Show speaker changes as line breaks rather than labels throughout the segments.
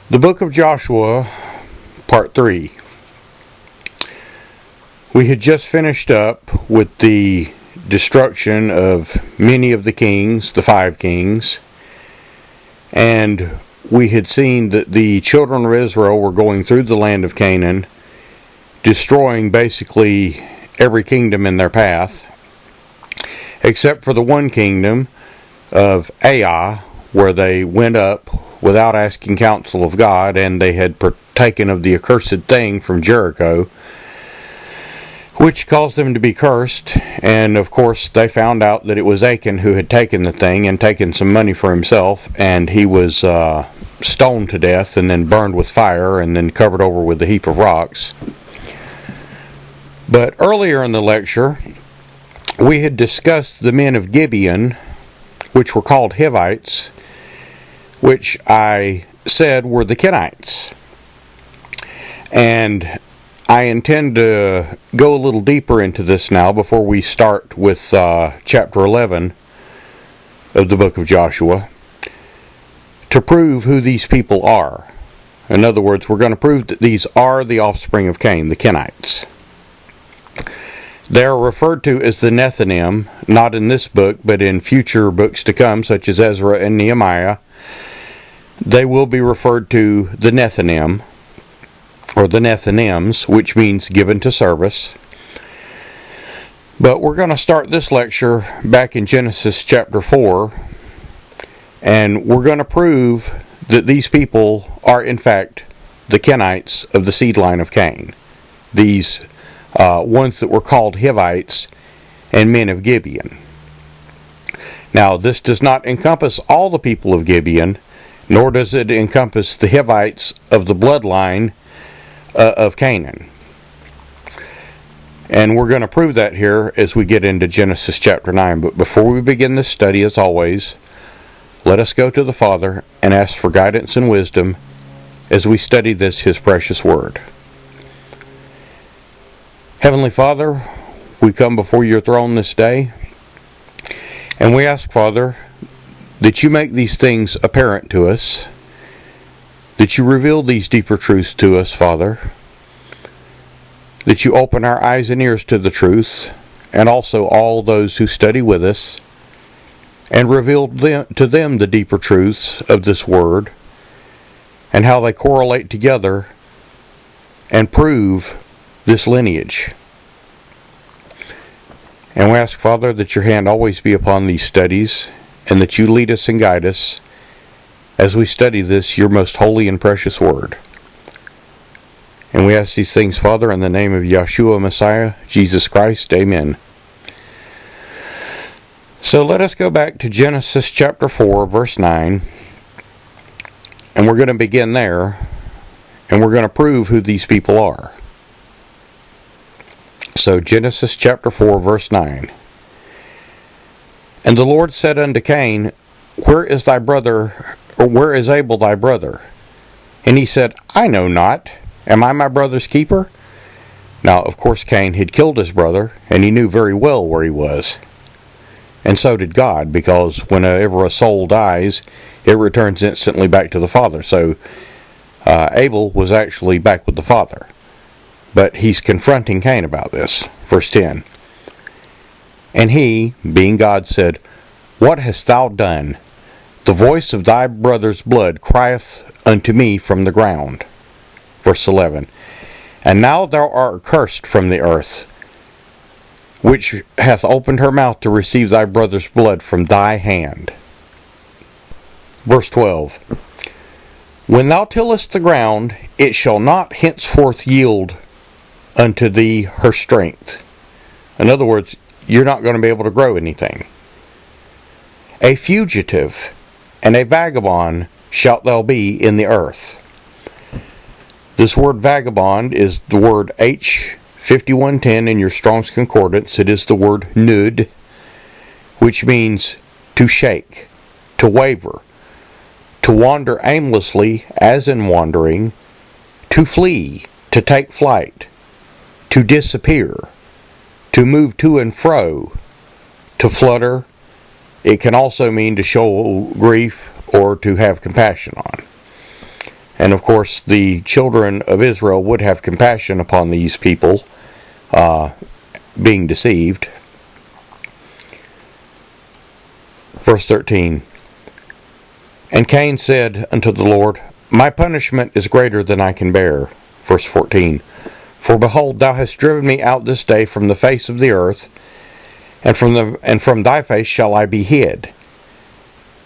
The Book of Joshua, Part 3. We had just finished up with the destruction of many of the kings, the 5 kings, and we had seen that the children of Israel were going through the land of Canaan, destroying basically every kingdom in their path, except for the one kingdom of Ai, where they went up without asking counsel of God, and they had partaken of the accursed thing from Jericho, which caused them to be cursed. And of course they found out that it was Achan who had taken the thing and taken some money for himself, and he was stoned to death and then burned with fire and then covered over with a heap of rocks. But earlier in the lecture we had discussed the men of Gibeon, which were called Hivites, which I said were the Kenites. And I intend to go a little deeper into this now before we start with chapter 11 of the book of Joshua, to prove who these people are. In other words, we're going to prove that these are the offspring of Cain, the Kenites. They are referred to as the Nethinim, not in this book, but in future books to come, such as Ezra and Nehemiah. They will be referred to the Nethinim, or the Nethinims, which means given to service. But we're going to start this lecture back in Genesis chapter 4, and we're going to prove that these people are in fact the Kenites of the seed line of Cain. These ones that were called Hivites and men of Gibeon. Now, this does not encompass all the people of Gibeon, nor does it encompass the Hivites of the bloodline of Canaan. And we're going to prove that here as we get into Genesis chapter 9. But before we begin this study, as always, let us go to the Father and ask for guidance and wisdom as we study this, His precious Word. Heavenly Father, we come before your throne this day, and we ask, Father, that you make these things apparent to us, that you reveal these deeper truths to us, Father, that you open our eyes and ears to the truth, and also all those who study with us, and reveal to them the deeper truths of this Word, and how they correlate together and prove this lineage. And we ask, Father, that your hand always be upon these studies, and that you lead us and guide us as we study this, your most holy and precious Word. And we ask these things, Father, in the name of Yeshua Messiah, Jesus Christ. Amen. So let us go back to Genesis chapter 4, verse 9, and we're going to begin there, and we're going to prove who these people are. So Genesis chapter 4, verse 9. And the Lord said unto Cain, Where is thy brother, or where is Abel thy brother? And he said, I know not. Am I my brother's keeper? Now, of course, Cain had killed his brother, and he knew very well where he was. And so did God, because whenever a soul dies, it returns instantly back to the Father. So Abel was actually back with the Father. But he's confronting Cain about this. Verse 10. And he, being God, said, What hast thou done? The voice of thy brother's blood crieth unto me from the ground. Verse 11. And now thou art cursed from the earth, which hath opened her mouth to receive thy brother's blood from thy hand. Verse 12. When thou tillest the ground, it shall not henceforth yield unto thee her strength. In other words, you're not going to be able to grow anything. A fugitive and a vagabond shalt thou be in the earth. This word vagabond is the word H5110 in your Strong's Concordance. It is the word nud, which means to shake, to waver, to wander aimlessly as in wandering, to flee, to take flight, to disappear, to move to and fro, to flutter. It can also mean to show grief or to have compassion on. And of course, the children of Israel would have compassion upon these people being deceived. Verse 13. And Cain said unto the Lord, My punishment is greater than I can bear. Verse 14. For behold, thou hast driven me out this day from the face of the earth, and from thy face shall I be hid.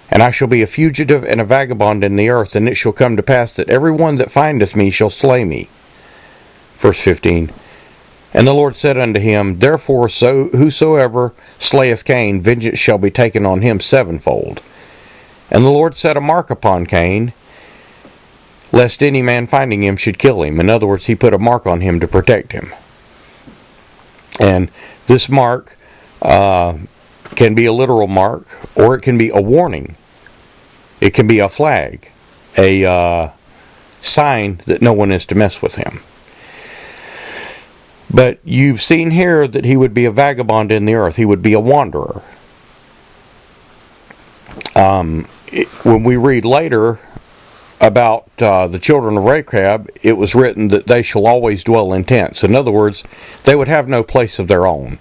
And I shall be a fugitive and a vagabond in the earth, and it shall come to pass that every one that findeth me shall slay me. Verse 15. And the Lord said unto him, Therefore whosoever slayeth Cain, vengeance shall be taken on him sevenfold. And the Lord set a mark upon Cain, lest any man finding him should kill him. In other words, he put a mark on him to protect him. And this mark can be a literal mark, or it can be a warning. It can be a flag, a sign that no one is to mess with him. But you've seen here that he would be a vagabond in the earth. He would be a wanderer. When we read later about the children of Rechab, it was written that they shall always dwell in tents. In other words, they would have no place of their own.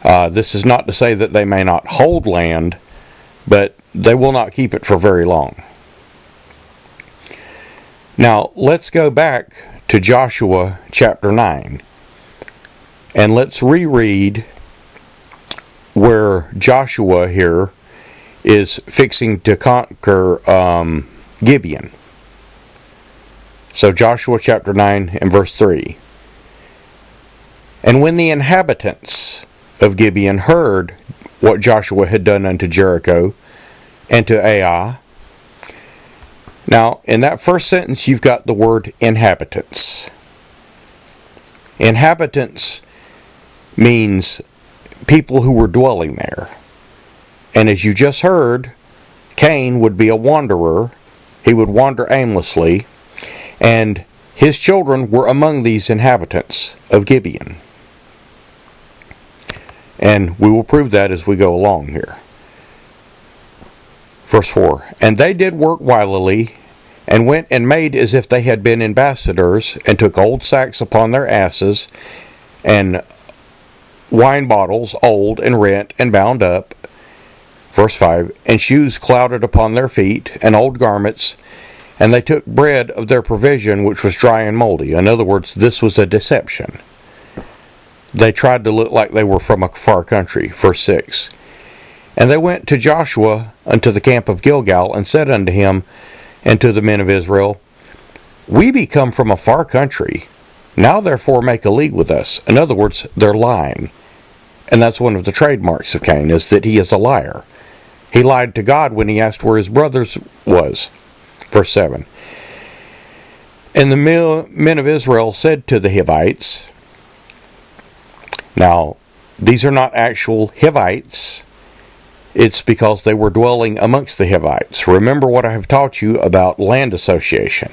This is not to say that they may not hold land, but they will not keep it for very long. Now, let's go back to Joshua chapter 9. And let's reread where Joshua here is fixing to conquer Gibeon. So Joshua chapter 9 and verse 3. And when the inhabitants of Gibeon heard what Joshua had done unto Jericho and to Ai. Now, in that first sentence, you've got the word inhabitants. Inhabitants means people who were dwelling there. And as you just heard, Cain would be a wanderer. He would wander aimlessly. And his children were among these inhabitants of Gibeon. And we will prove that as we go along here. Verse 4. And they did work wilily, and went and made as if they had been ambassadors, and took old sacks upon their asses, and wine bottles old and rent and bound up. Verse 5. And shoes clouded upon their feet, and old garments, and they took bread of their provision, which was dry and moldy. In other words, this was a deception. They tried to look like they were from a far country. Verse 6. And they went to Joshua unto the camp of Gilgal, and said unto him and to the men of Israel, We be come from a far country. Now therefore make a league with us. In other words, they're lying. And that's one of the trademarks of Cain, is that he is a liar. He lied to God when he asked where his brothers was. Verse 7. And the men of Israel said to the Hivites, now, these are not actual Hivites. It's because they were dwelling amongst the Hivites. Remember what I have taught you about land association.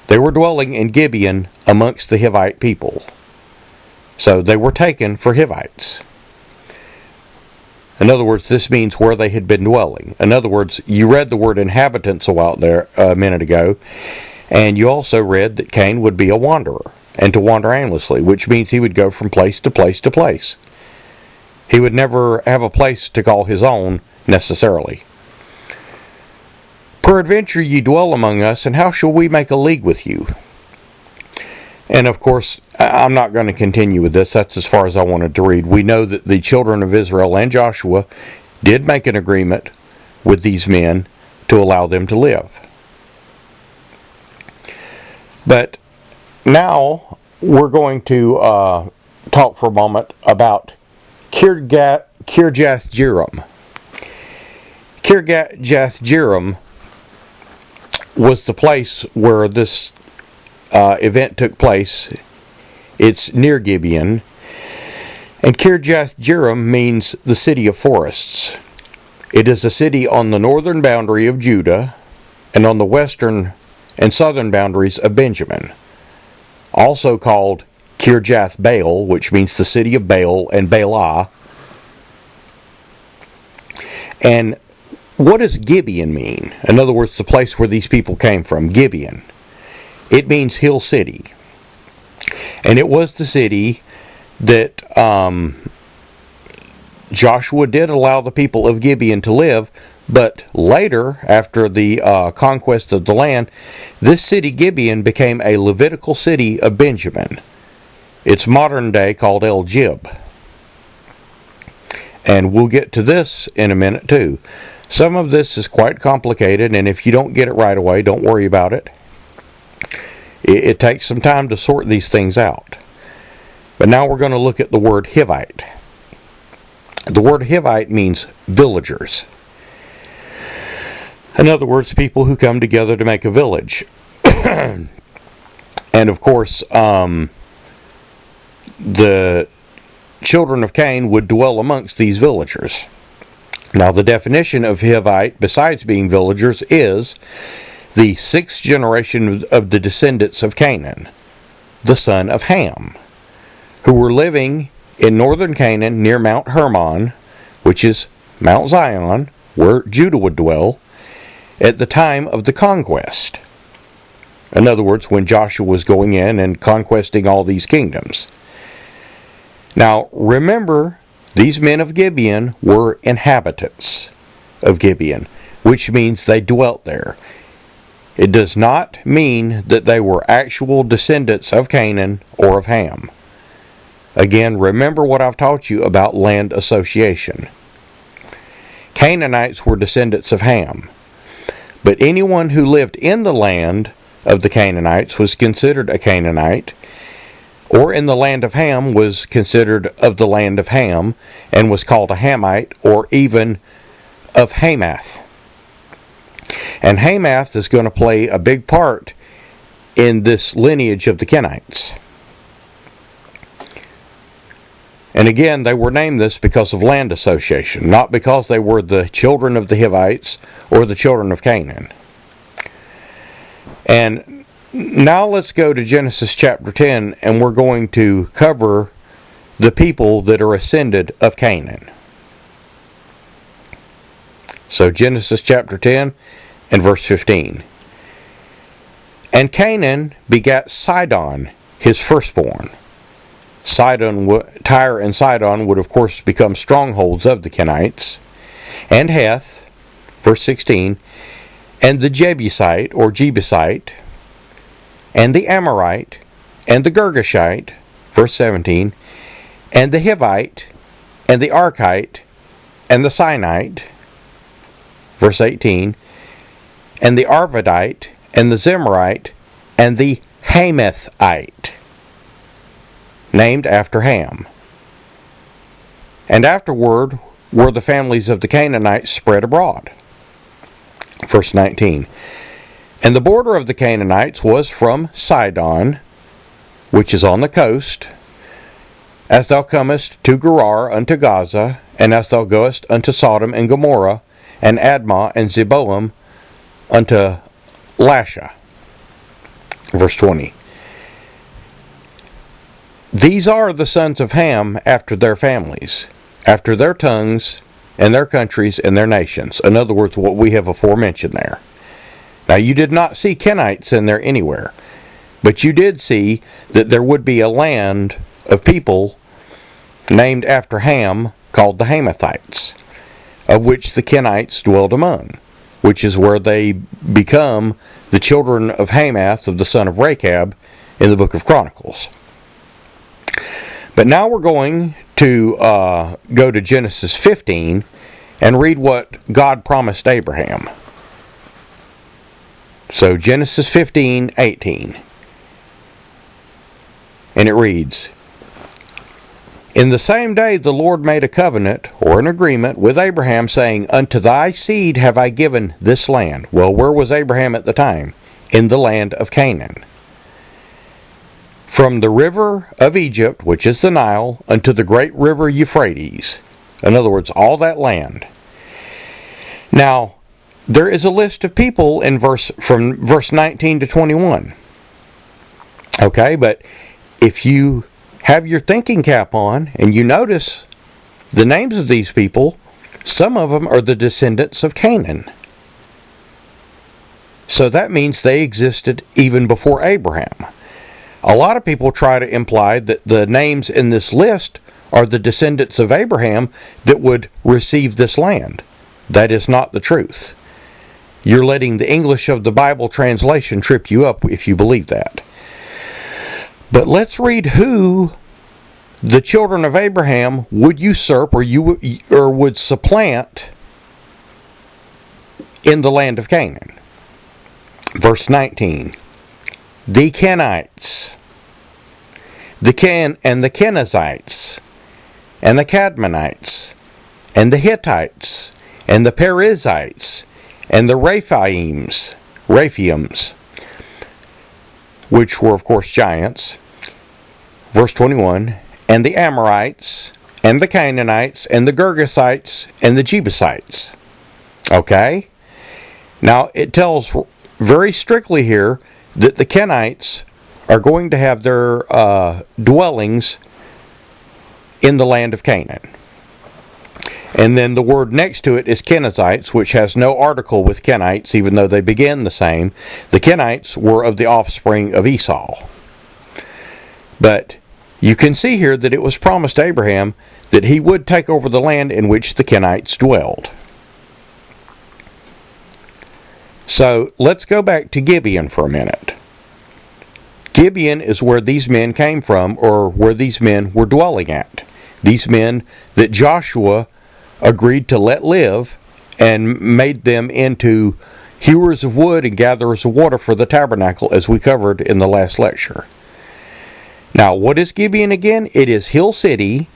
They were dwelling in Gibeon amongst the Hivite people. So they were taken for Hivites. In other words, this means where they had been dwelling. In other words, you read the word inhabitants a minute ago, and you also read that Cain would be a wanderer, and to wander aimlessly, which means he would go from place to place to place. He would never have a place to call his own, necessarily. Peradventure ye dwell among us, and how shall we make a league with you? And of course, I'm not going to continue with this. That's as far as I wanted to read. We know that the children of Israel and Joshua did make an agreement with these men to allow them to live. But now we're going to talk for a moment about Kirjath-Jearim. Kirjath-Jearim was the place where this event took place. It's near Gibeon. And Kirjath-Jearim means the city of forests. It is a city on the northern boundary of Judah and on the western and southern boundaries of Benjamin. Also called Kirjath Baal, which means the city of Baal and Baalah. And what does Gibeon mean? In other words, the place where these people came from, Gibeon. It means hill city. And it was the city that Joshua did allow the people of Gibeon to live, but later, after the conquest of the land, this city Gibeon became a Levitical city of Benjamin. It's modern day called El Jib. And we'll get to this in a minute too. Some of this is quite complicated, and if you don't get it right away, don't worry about it. It takes some time to sort these things out. But now we're going to look at the word Hivite. The word Hivite means villagers. In other words, people who come together to make a village. And of course, the children of Cain would dwell amongst these villagers. Now, the definition of Hivite, besides being villagers, is the sixth generation of the descendants of Canaan, the son of Ham, who were living in northern Canaan near Mount Hermon, which is Mount Zion, where Judah would dwell, at the time of the conquest. In other words, when Joshua was going in and conquesting all these kingdoms. Now, remember, these men of Gibeon were inhabitants of Gibeon, which means they dwelt there. It does not mean that they were actual descendants of Canaan or of Ham. Again, remember what I've taught you about land association. Canaanites were descendants of Ham, but anyone who lived in the land of the Canaanites was considered a Canaanite, or in the land of Ham was considered of the land of Ham, and was called a Hamite, or even of Hamath. And Hamath is going to play a big part in this lineage of the Kenites. And again, they were named this because of land association, not because they were the children of the Hivites or the children of Canaan. And now let's go to Genesis chapter 10, and we're going to cover the people that are ascended of Canaan. So Genesis chapter 10 and verse 15. And Canaan begat Sidon, his firstborn. Tyre and Sidon would of course become strongholds of the Kenites. And Heth, verse 16, and the Jebusite or Jebusite, and the Amorite, and the Girgashite, verse 17, and the Hivite, and the Archite, and the Sinite, verse 18, and the Arvadite, and the Zemarite, and the Hamathite, named after Ham. And afterward were the families of the Canaanites spread abroad. Verse 19. And the border of the Canaanites was from Sidon, which is on the coast, as thou comest to Gerar unto Gaza, and as thou goest unto Sodom and Gomorrah, and Admah and Zeboim unto Lasha. Verse 20. These are the sons of Ham after their families, after their tongues, and their countries, and their nations. In other words, what we have aforementioned there. Now, you did not see Kenites in there anywhere, but you did see that there would be a land of people named after Ham called the Hamathites, of which the Kenites dwelled among, which is where they become the children of Hamath, of the son of Rechab, in the book of Chronicles. But now we're going to go to Genesis 15 and read what God promised Abraham. So Genesis 15:18. And it reads, In the same day the Lord made a covenant, or an agreement, with Abraham, saying, Unto thy seed have I given this land. Well, where was Abraham at the time? In the land of Canaan. From the river of Egypt, which is the Nile, unto the great river Euphrates. In other words, all that land. Now, there is a list of people in from verse 19 to 21. Okay, but if you have your thinking cap on and you notice the names of these people, Some of them are the descendants of Canaan. So that means they existed even before Abraham. A lot of people try to imply that the names in this list are the descendants of Abraham that would receive this land. That is not the truth. You're letting the English of the Bible translation trip you up if you believe that. But let's read who the children of Abraham would usurp or would supplant in the land of Canaan. Verse 19. The Kenites, the Kenizzites, and the Cadmonites, and the Hittites, and the Perizzites, and the Raphaims, which were of course giants. Verse 21, and the Amorites, and the Canaanites, and the Girgashites, and the Jebusites. Okay? Now it tells very strictly here that the Kenites are going to have their dwellings in the land of Canaan. And then the word next to it is Kenizzites, which has no article with Kenites, even though they begin the same. The Kenites were of the offspring of Esau. But you can see here that it was promised to Abraham that he would take over the land in which the Kenites dwelled. So let's go back to Gibeon for a minute. Gibeon is where these men came from, or where these men were dwelling at. These men that Joshua agreed to let live and made them into hewers of wood and gatherers of water for the tabernacle, as we covered in the last lecture. Now, what is Gibeon again? It is Hill City,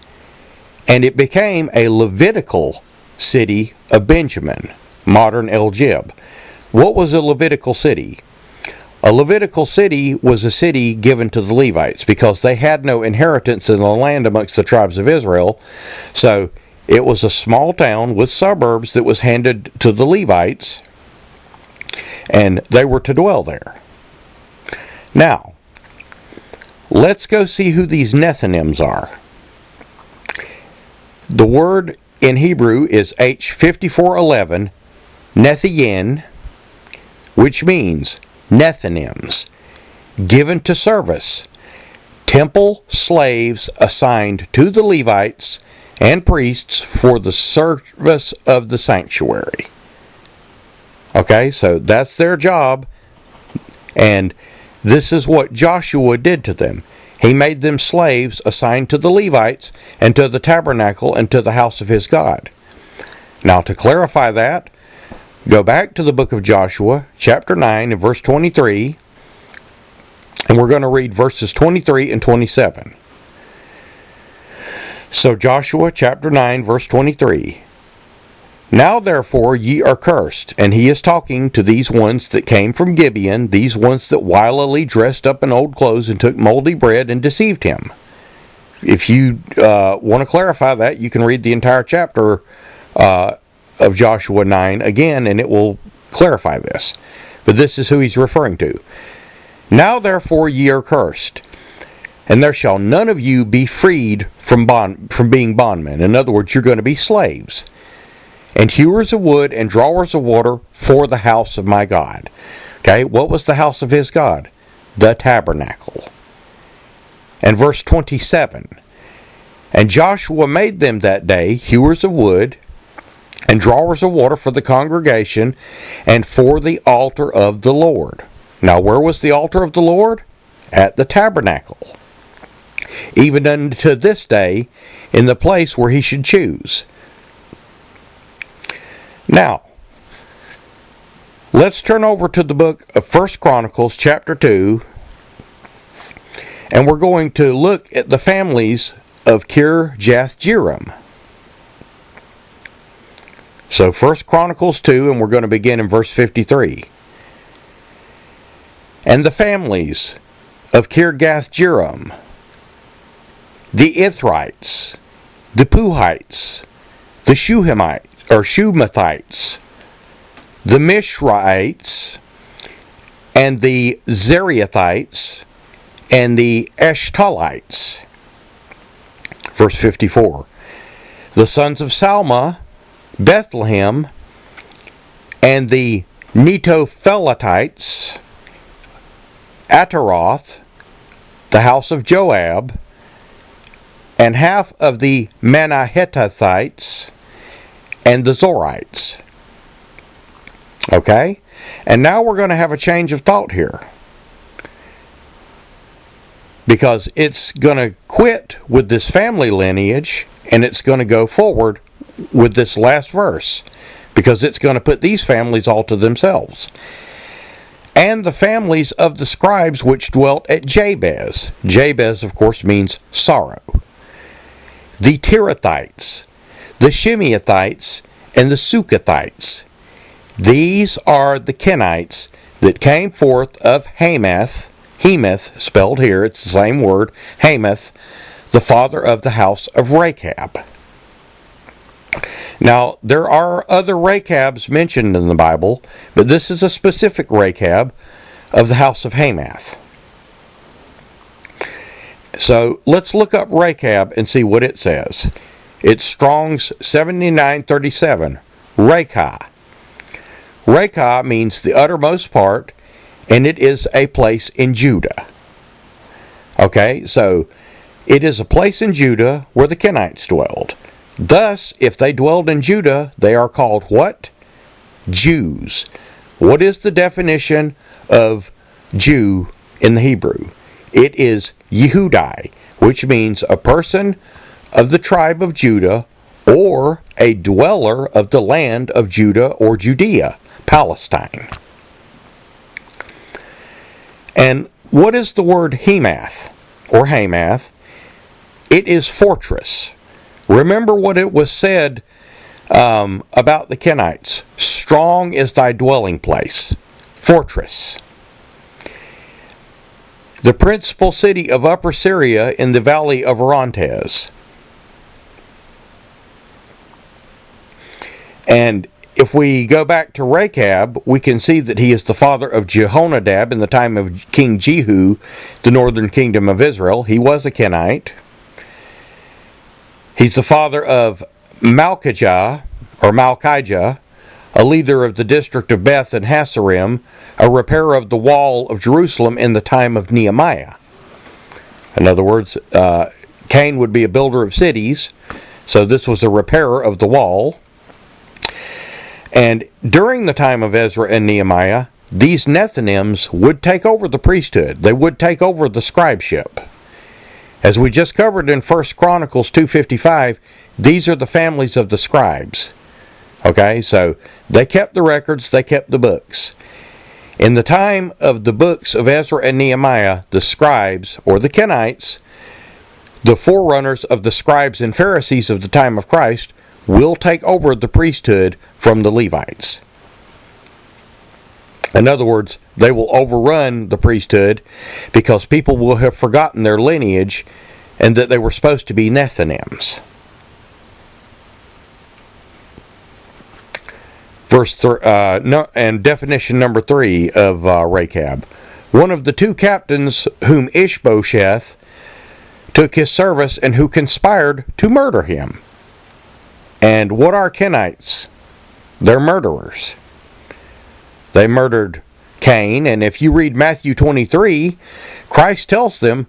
and it became a Levitical city of Benjamin, modern El Jib. What was a Levitical city? A Levitical city was a city given to the Levites because they had no inheritance in the land amongst the tribes of Israel. So it was a small town with suburbs that was handed to the Levites, and they were to dwell there. Now, let's go see who these Nethinims are. The word in Hebrew is H5411, Nethiyin, which means Nethinims, given to service, temple slaves assigned to the Levites and priests for the service of the sanctuary. Okay, so that's their job, and this is what Joshua did to them. He made them slaves assigned to the Levites and to the tabernacle and to the house of his God. Now, to clarify that, go back to the book of Joshua, chapter 9, and verse 23, and we're going to read verses 23 and 27. So Joshua, chapter 9, verse 23. Now therefore ye are cursed, and he is talking to these ones that came from Gibeon, these ones that wilily dressed up in old clothes and took moldy bread and deceived him. If you want to clarify that, you can read the entire chapter of Joshua 9 again, and it will clarify this. But this is who he's referring to. Now therefore ye are cursed, and there shall none of you be freed from being bondmen. In other words, you're going to be slaves, and hewers of wood and drawers of water for the house of my God. Okay, what was the house of his God? The tabernacle. And verse 27. And Joshua made them that day hewers of wood and drawers of water for the congregation and for the altar of the Lord. Now, where was the altar of the Lord? At the tabernacle. Even unto this day, in the place where he should choose. Now, let's turn over to the book of 1 Chronicles, chapter 2, and we're going to look at the families of Kirjath-Jearim. So 1 Chronicles 2, and we're going to begin in verse 53. And the families of Kirjath-Jearim, the Ithrites, the Puhites, the Shumathites, the Mishraites, and the Zerahites, and the Eshtolites. Verse 54. The sons of Salma, Bethlehem, and the Netophelatites, Ataroth, the house of Joab, and half of the Manahethites, and the Zorites. Okay? And now we're going to have a change of thought here, because it's going to quit with this family lineage, and it's going to go forward with this last verse, because it's going to put these families all to themselves. And the families of the scribes which dwelt at Jabez. Jabez, of course, means sorrow. The Tirathites, the Shimeathites, and the Sukathites. These are the Kenites that came forth of Hamath, Hemath, spelled here, it's the same word, Hamath, the father of the house of Rechab. Now, there are other Rechabs mentioned in the Bible, but this is a specific Rechab of the house of Hamath. So, let's look up Rechab and see what it says. It's Strong's 7937, Rekha. Rekha means the uttermost part, and it is a place in Judah. Okay, so it is a place in Judah where the Kenites dwelled. Thus, if they dwelled in Judah, they are called what? Jews. What is the definition of Jew in the Hebrew? It is Yehudai, which means a person of the tribe of Judah, or a dweller of the land of Judah or Judea, Palestine. And what is the word Hemath or Hamath? It is fortress. Remember what it was said about the Kenites. Strong is thy dwelling place. Fortress. The principal city of Upper Syria in the valley of Orontes. And if we go back to Rechab, we can see that he is the father of Jehonadab in the time of King Jehu, the northern kingdom of Israel. He was a Kenite. He's the father of Malchijah, a leader of the district of Beth and Hasarim, a repairer of the wall of Jerusalem in the time of Nehemiah. In other words, Cain would be a builder of cities, so this was a repairer of the wall. And during the time of Ezra and Nehemiah, these Nethinims would take over the priesthood. They would take over the scribeship. As we just covered in 1 Chronicles 2:55, these are the families of the scribes. Okay, so they kept the records, they kept the books. In the time of the books of Ezra and Nehemiah, the scribes, or the Kenites, the forerunners of the scribes and Pharisees of the time of Christ, will take over the priesthood from the Levites. In other words, they will overrun the priesthood because people will have forgotten their lineage and that they were supposed to be Nethinims. And definition number 3 of Rechab. One of the two captains whom Ishbosheth took his service and who conspired to murder him. And what are Kenites? They're murderers. They murdered Cain, and if you read Matthew 23, Christ tells them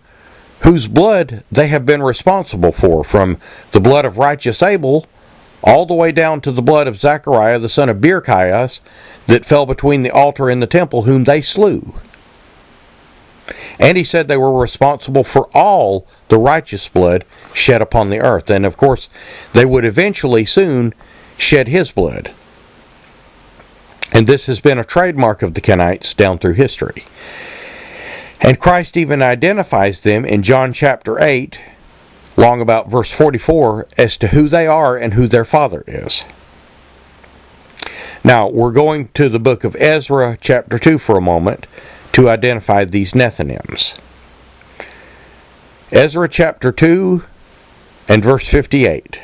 whose blood they have been responsible for, from the blood of righteous Abel all the way down to the blood of Zechariah, the son of Berechias, that fell between the altar and the temple, whom they slew. And he said they were responsible for all the righteous blood shed upon the earth. And of course, they would eventually soon shed his blood. And this has been a trademark of the Kenites down through history. And Christ even identifies them in John chapter 8, long about verse 44, as to who they are and who their father is. Now, we're going to the book of Ezra chapter 2 for a moment to identify these Nethinims. Ezra chapter 2 and verse 58.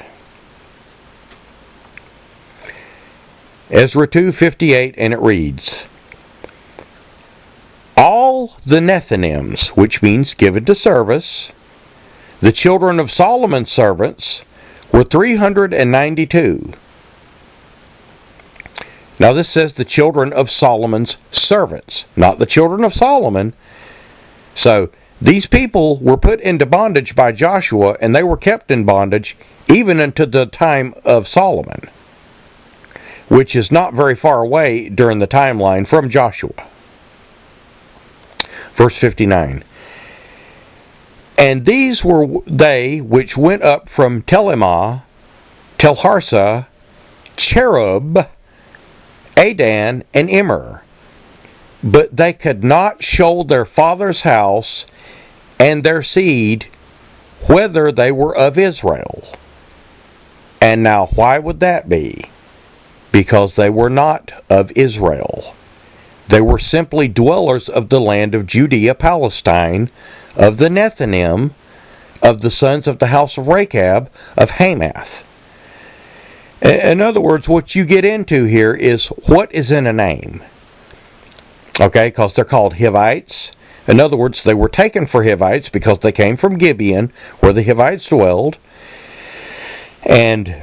Ezra 2:58, and it reads, all the Nethinims, which means given to service, the children of Solomon's servants, were 392. Now this says the children of Solomon's servants, not the children of Solomon. So these people were put into bondage by Joshua, and they were kept in bondage even until the time of Solomon, which is not very far away during the timeline from Joshua. Verse 59. And these were they which went up from Telemah, Telharsa, Cherub, Adan, and Immer. But they could not show their father's house and their seed whether they were of Israel. And now why would that be? Because they were not of Israel. They were simply dwellers of the land of Judea, Palestine, of the Nethinim, of the sons of the house of Rechab, of Hamath. In other words, what you get into here is what is in a name. Okay, because they're called Hivites. In other words, they were taken for Hivites because they came from Gibeon, where the Hivites dwelled. And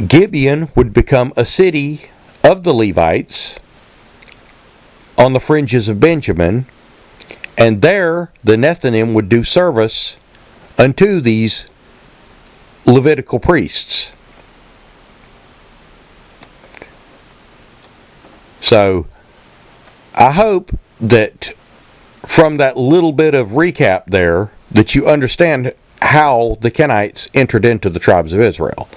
Gibeon would become a city of the Levites on the fringes of Benjamin. And there, the Nethinim would do service unto these Levitical priests. So, I hope that from that little bit of recap there, that you understand how the Kenites entered into the tribes of Israel.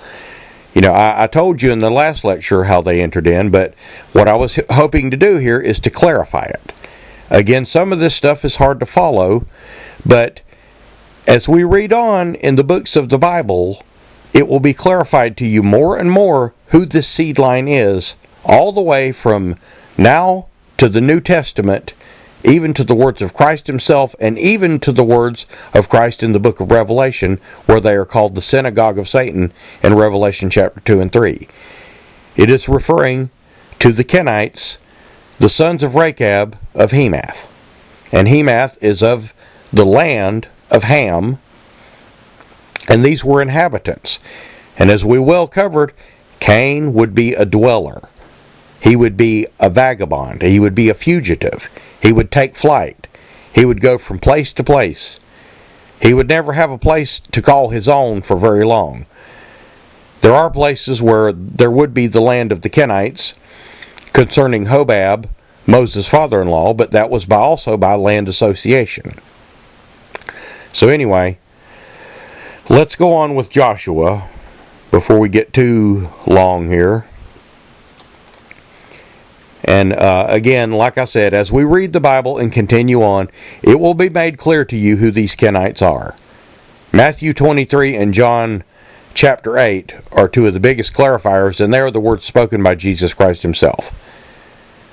You know, I told you in the last lecture how they entered in, but what I was hoping to do here is to clarify it. Again, some of this stuff is hard to follow, but as we read on in the books of the Bible, it will be clarified to you more and more who this seed line is, all the way from now to the New Testament, even to the words of Christ himself, and even to the words of Christ in the book of Revelation, where they are called the synagogue of Satan in Revelation chapter 2 and 3. It is referring to the Kenites, the sons of Rechab of Hamath. And Hamath is of the land of Ham, and these were inhabitants. And as we well covered, Cain would be a dweller. He would be a vagabond. He would be a fugitive. He would take flight. He would go from place to place. He would never have a place to call his own for very long. There are places where there would be the land of the Kenites concerning Hobab, Moses' father-in-law, but that was also by land association. So anyway, let's go on with Joshua before we get too long here. And again, like I said, as we read the Bible and continue on, it will be made clear to you who these Kenites are. Matthew 23 and John chapter 8 are two of the biggest clarifiers, and they are the words spoken by Jesus Christ himself.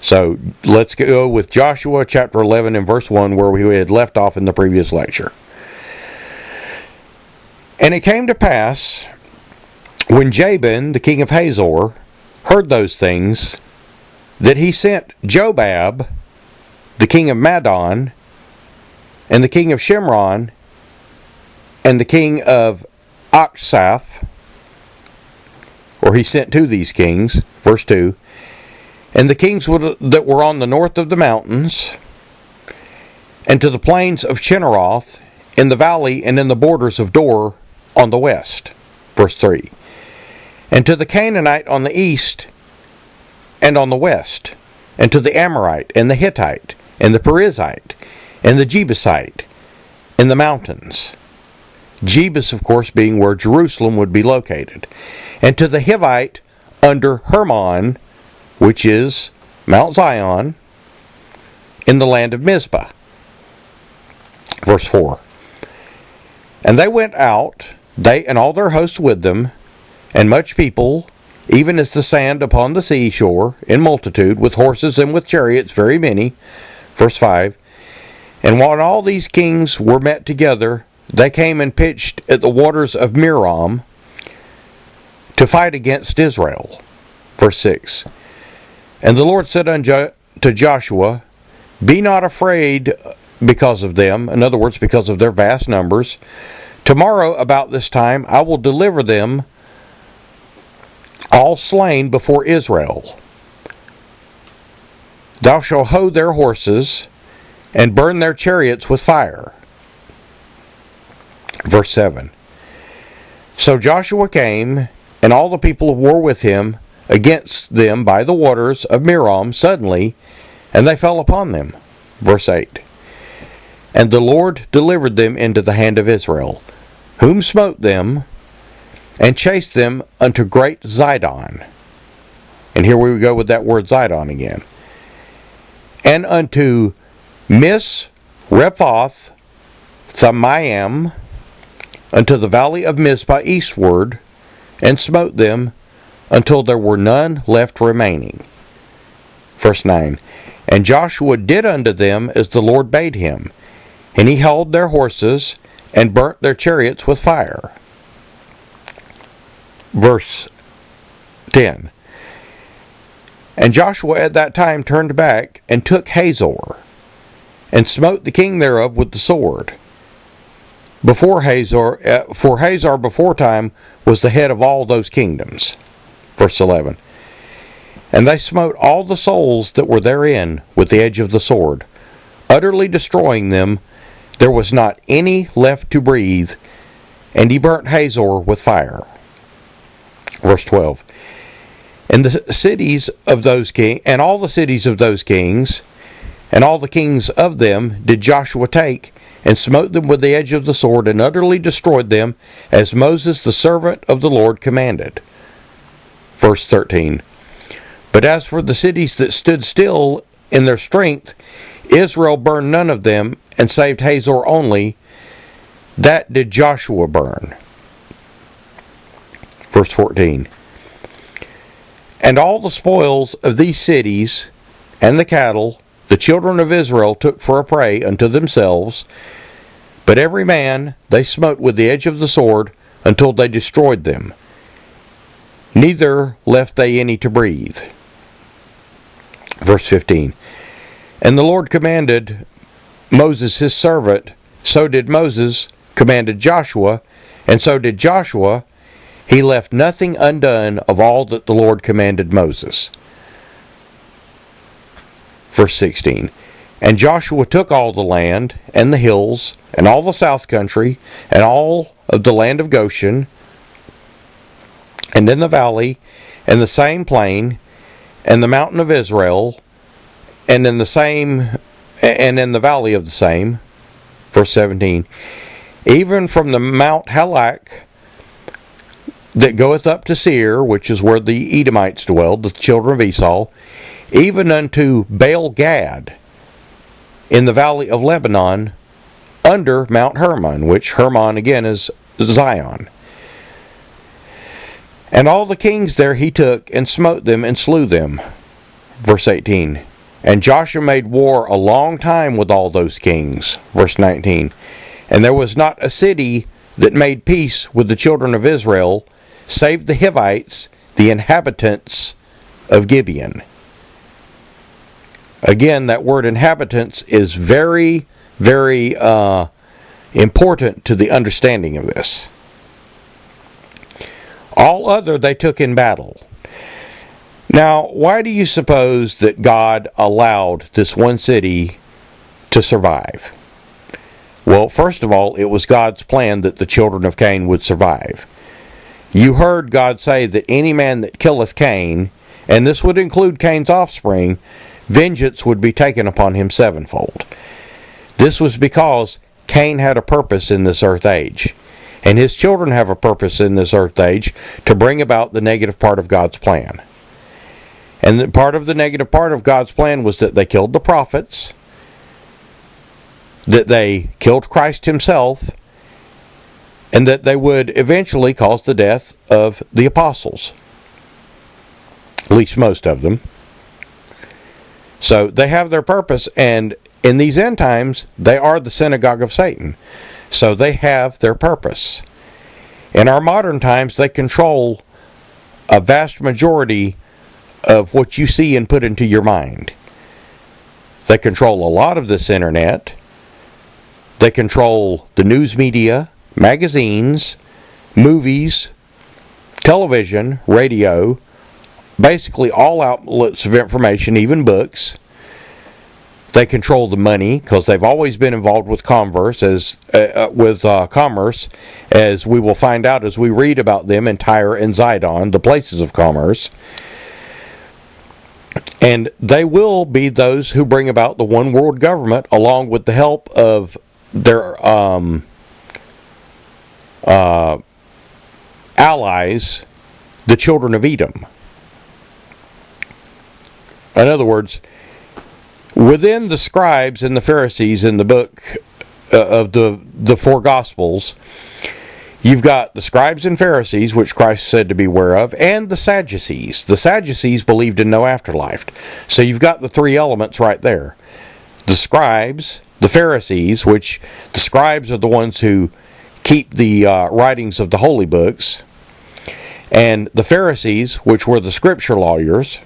So let's go with Joshua chapter 11 and verse 1, where we had left off in the previous lecture. And it came to pass, when Jabin, the king of Hazor, heard those things, that he sent Jobab, the king of Madon, and the king of Shimron, and the king of Achshaph, or he sent to these kings, verse 2, and the kings that were on the north of the mountains, and to the plains of Chinneroth, in the valley and in the borders of Dor on the west, verse 3, and to the Canaanite on the east and on the west, and to the Amorite, and the Hittite, and the Perizzite, and the Jebusite, in the mountains. Jebus, of course, being where Jerusalem would be located. And to the Hivite under Hermon, which is Mount Zion, in the land of Mizpah. Verse 4. And they went out, they and all their hosts with them, and much people, even as the sand upon the seashore, in multitude, with horses and with chariots, very many. Verse 5. And when all these kings were met together, they came and pitched at the waters of Merom to fight against Israel. Verse 6. And the Lord said unto Joshua, Be not afraid because of them, in other words, because of their vast numbers. Tomorrow about this time I will deliver them all slain before Israel. Thou shalt hoe their horses, and burn their chariots with fire. Verse 7. So Joshua came, and all the people of war with him, against them by the waters of Merom suddenly, and they fell upon them. Verse 8. And the Lord delivered them into the hand of Israel, whom smote them, and chased them unto great Zidon. And here we go with that word Zidon again. And unto Misrephoth Thamayim, unto the valley of Mizpah eastward, and smote them until there were none left remaining. Verse 9. And Joshua did unto them as the Lord bade him, and he held their horses, and burnt their chariots with fire. Verse 10. And Joshua at that time turned back, and took Hazor, and smote the king thereof with the sword. For Hazor before time was the head of all those kingdoms. Verse 11. And they smote all the souls that were therein with the edge of the sword, utterly destroying them. There was not any left to breathe, and he burnt Hazor with fire. Verse 12. And the cities of those kings, and all the cities of those kings, and all the kings of them did Joshua take, and smote them with the edge of the sword, and utterly destroyed them, as Moses the servant of the Lord commanded. Verse 13. But as for the cities that stood still in their strength, Israel burned none of them, and saved Hazor only. That did Joshua burn. Verse 14. And all the spoils of these cities, and the cattle, the children of Israel took for a prey unto themselves, but every man they smote with the edge of the sword until they destroyed them. Neither left they any to breathe. Verse 15. And the Lord commanded Moses his servant, so did Moses commanded Joshua, and so did Joshua. He left nothing undone of all that the Lord commanded Moses. Verse 16. And Joshua took all the land, and the hills, and all the south country, and all of the land of Goshen, and in the valley, and the same plain, and the mountain of Israel, and in the valley of the same. Verse 17. Even from the Mount Halak that goeth up to Seir, which is where the Edomites dwelled, the children of Esau, even unto Baal Gad, in the valley of Lebanon, under Mount Hermon, which Hermon again is Zion. And all the kings there he took, and smote them, and slew them. Verse 18. And Joshua made war a long time with all those kings. Verse 19. And there was not a city that made peace with the children of Israel, save the Hivites, the inhabitants of Gibeon. Again, that word inhabitants is very, very important to the understanding of this. All other they took in battle. Now, why do you suppose that God allowed this one city to survive? Well, first of all, it was God's plan that the children of Cain would survive. You heard God say that any man that killeth Cain, and this would include Cain's offspring, vengeance would be taken upon him sevenfold. This was because Cain had a purpose in this earth age, and his children have a purpose in this earth age to bring about the negative part of God's plan. And part of the negative part of God's plan was that they killed the prophets, that they killed Christ himself, and that they would eventually cause the death of the apostles. At least most of them. So they have their purpose, and in these end times, they are the synagogue of Satan. So they have their purpose. In our modern times, they control a vast majority of what you see and put into your mind. They control a lot of this internet. They control the news media, magazines, movies, television, radio, basically all outlets of information, even books. They control the money because they've always been involved with commerce, as we will find out as we read about them in Tyre and Zidon, the places of commerce. And they will be those who bring about the one world government, along with the help of their allies, the children of Edom. In other words, within the scribes and the Pharisees in the book of the four Gospels, you've got the scribes and Pharisees, which Christ said to beware of, and the Sadducees. The Sadducees believed in no afterlife. So you've got the three elements right there. The scribes, the Pharisees, which the scribes are the ones who keep the writings of the holy books, and the Pharisees, which were the scripture lawyers.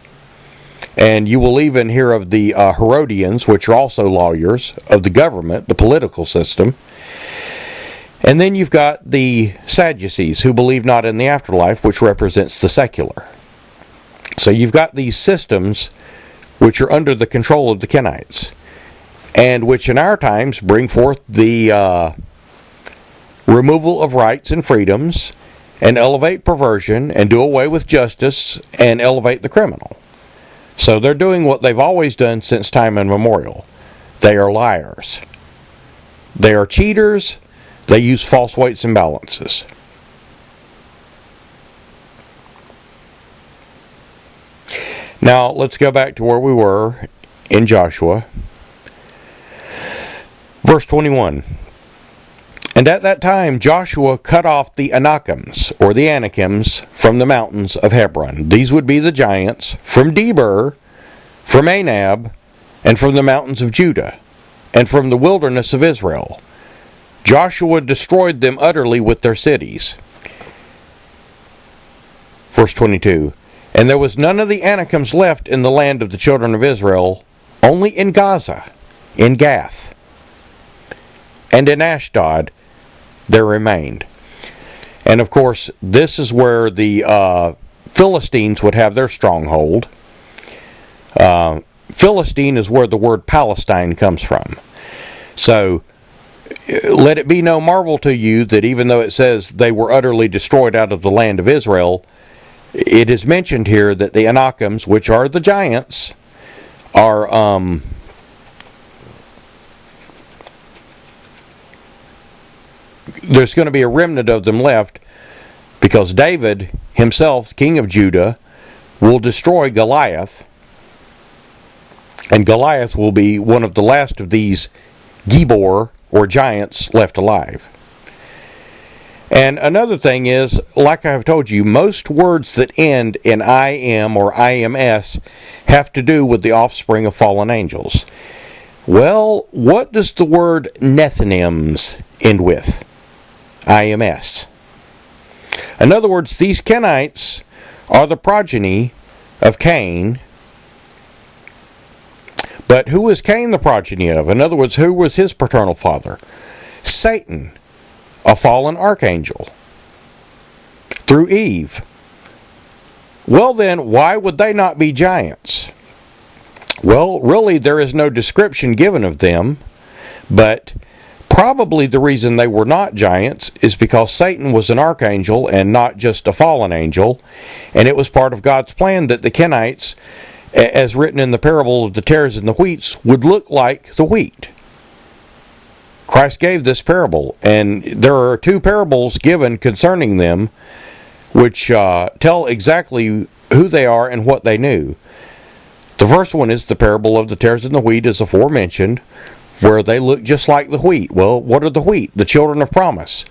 And you will even hear of the Herodians, which are also lawyers of the government, the political system. And then you've got the Sadducees, who believe not in the afterlife, which represents the secular. So you've got these systems which are under the control of the Kenites, and which in our times bring forth the removal of rights and freedoms, and elevate perversion, and do away with justice, and elevate the criminal. So they're doing what they've always done since time immemorial. They are liars. They are cheaters. They use false weights and balances. Now, let's go back to where we were in Joshua. Verse 21. And at that time Joshua cut off the Anakims, or the Anakims, from the mountains of Hebron. These would be the giants from Debir, from Anab, and from the mountains of Judah, and from the wilderness of Israel. Joshua destroyed them utterly with their cities. Verse 22. And there was none of the Anakims left in the land of the children of Israel, only in Gaza, in Gath, and in Ashdod there remained. And of course, this is where the Philistines would have their stronghold. Philistine is where the word Palestine comes from. So, let it be no marvel to you that even though it says they were utterly destroyed out of the land of Israel, it is mentioned here that the Anakims, which are the giants, are there's going to be a remnant of them left, because David himself, king of Judah, will destroy Goliath, and Goliath will be one of the last of these Gibor, or giants, left alive. And another thing is, like I've told you, most words that end in IM or IMS have to do with the offspring of fallen angels. Well, what does the word Nethinims end with? IMS. In other words, these Kenites are the progeny of Cain. But who was Cain the progeny of? In other words, who was his paternal father? Satan, a fallen archangel, through Eve. Well then, why would they not be giants? Well, really, there is no description given of them, but probably the reason they were not giants is because Satan was an archangel and not just a fallen angel, and it was part of God's plan that the Kenites, as written in the parable of the tares and the wheats, would look like the wheat. Christ gave this parable, and there are two parables given concerning them, which tell exactly who they are and what they knew. The first one is the parable of the tares and the wheat, as aforementioned, where they look just like the wheat. Well, what are the wheat? The children of promise.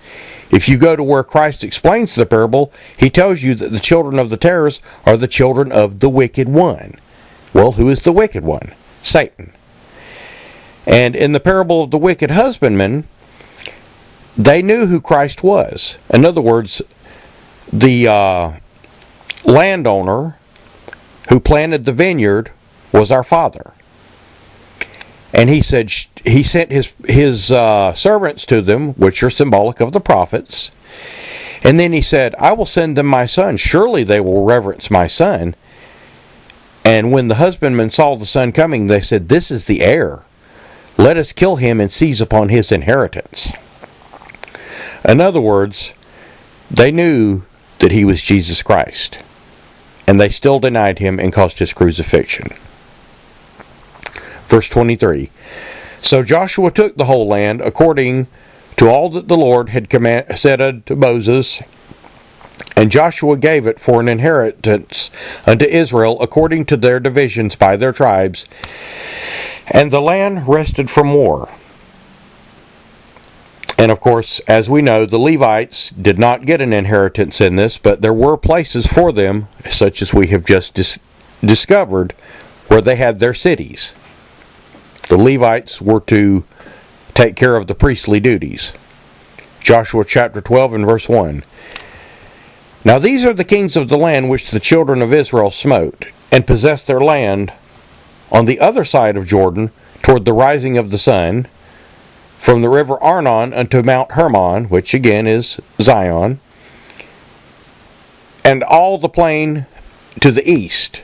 If you go to where Christ explains the parable, he tells you that the children of the tares are the children of the wicked one. Well, who is the wicked one? Satan. And in the parable of the wicked husbandman, they knew who Christ was. In other words, the landowner who planted the vineyard was our Father. And he said he sent his servants to them, which are symbolic of the prophets. And then he said, I will send them my son. Surely they will reverence my son. And when the husbandmen saw the son coming, they said, "This is the heir. Let us kill him and seize upon his inheritance." In other words, they knew that he was Jesus Christ, and they still denied him and caused his crucifixion. Verse 23. So Joshua took the whole land according to all that the Lord had said unto Moses, and Joshua gave it for an inheritance unto Israel according to their divisions by their tribes, and the land rested from war. And of course, as we know, the Levites did not get an inheritance in this, but there were places for them, such as we have just discovered, where they had their cities. The Levites were to take care of the priestly duties. Joshua chapter 12 and verse 1. Now these are the kings of the land which the children of Israel smote, and possessed their land on the other side of Jordan, toward the rising of the sun, from the river Arnon unto Mount Hermon, which again is Zion, and all the plain to the east.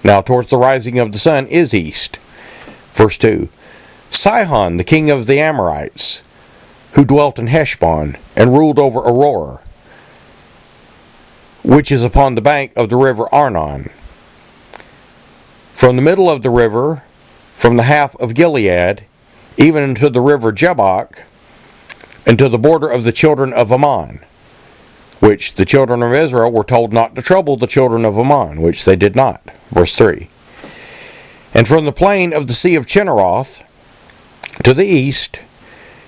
Now towards the rising of the sun is east. Verse 2. Sihon, the king of the Amorites, who dwelt in Heshbon, and ruled over Aurora, which is upon the bank of the river Arnon. From the middle of the river, from the half of Gilead, even unto the river Jabbok, and to the border of the children of Ammon, which the children of Israel were told not to trouble the children of Ammon, which they did not. Verse 3. And from the plain of the sea of Chinneroth to the east,